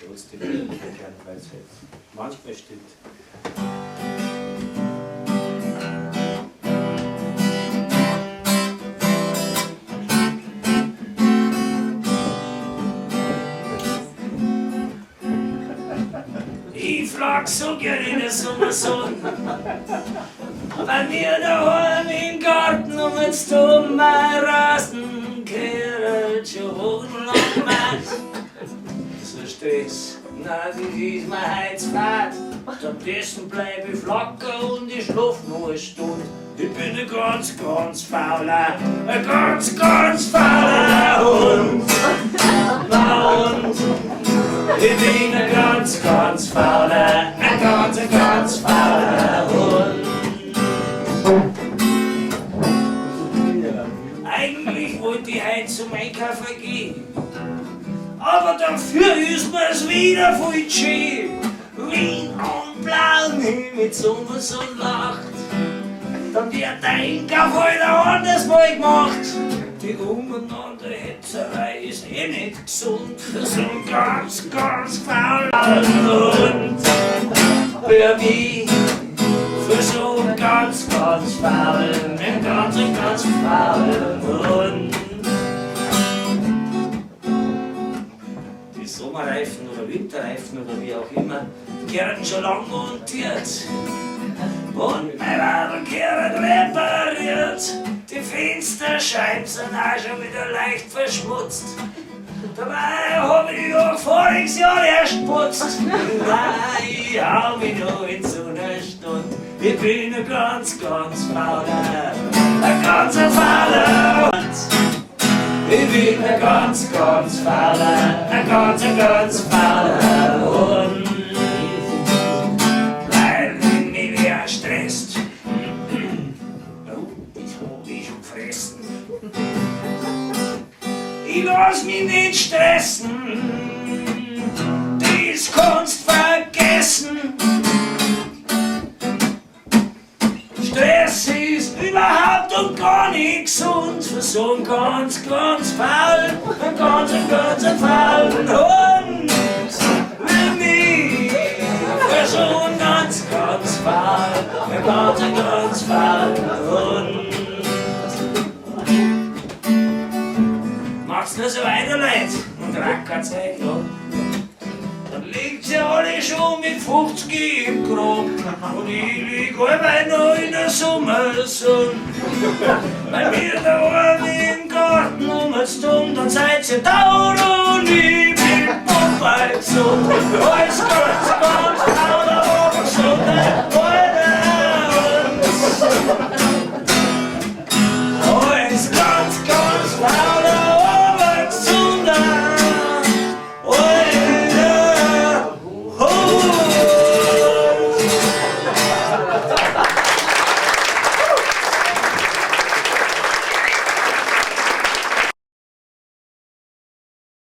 Trotzdem keine Weisheit. Manchmal stimmt. Ich flag so gern in der Sommersonne, bei mir daheim im Garten und jetzt um mein Rasen kehrt schon wochenlang Matt. So Stress, na das ist mein Heizfahrt, stattdessen bleib ich flacker und ich schlaf noch eine Stunde. Ich bin ein ganz fauler, Hund. Na und? Ich bin ein ganz fauler, Hund. Eigentlich wollte ich heute zum Einkaufen gehen, aber dafür ist mir's wieder voll schön. Wien und blauen Himmel, Sommer so Nacht. Dann wird der Einkauf heute anders mal gemacht. Die umeinander Hetzerei ist eh nicht gesund für so einen ganz faulen Hund. Für mich, für so einen ganz faulen, ganz faulen Hund. Die Sommerreifen oder Winterreifen oder wie auch immer, gehören schon lang montiert. Und mein Radl gehört repariert. Die Fensterscheiben sind auch schon wieder leicht verschmutzt. Dabei hab ich ja voriges Jahr erst putzt. Nein, ich hau mich noch in so einer Stunde. Ich bin ein ganz fauler, Hund. Ich bin ein ganz fauler, Hund. Weil mich wer stresst. Oh, das hab ich schon gefressen. Ich lass mich nicht stressen, das kannst vergessen. Stress ist überhaupt und gar nicht gesund für so einen ganz faulen, Hund. Für mich, für so einen ganz faulen, Hund. Macht's nur so weiter, Leute, und rackert's euch an. Dann liegt ja alle schon mit 50 im Grab. Und ich lieg allweil noch in der Sommersonne. Bei mir daheim im Garten dann seid ihr da und ich bin bald so. Alles klar.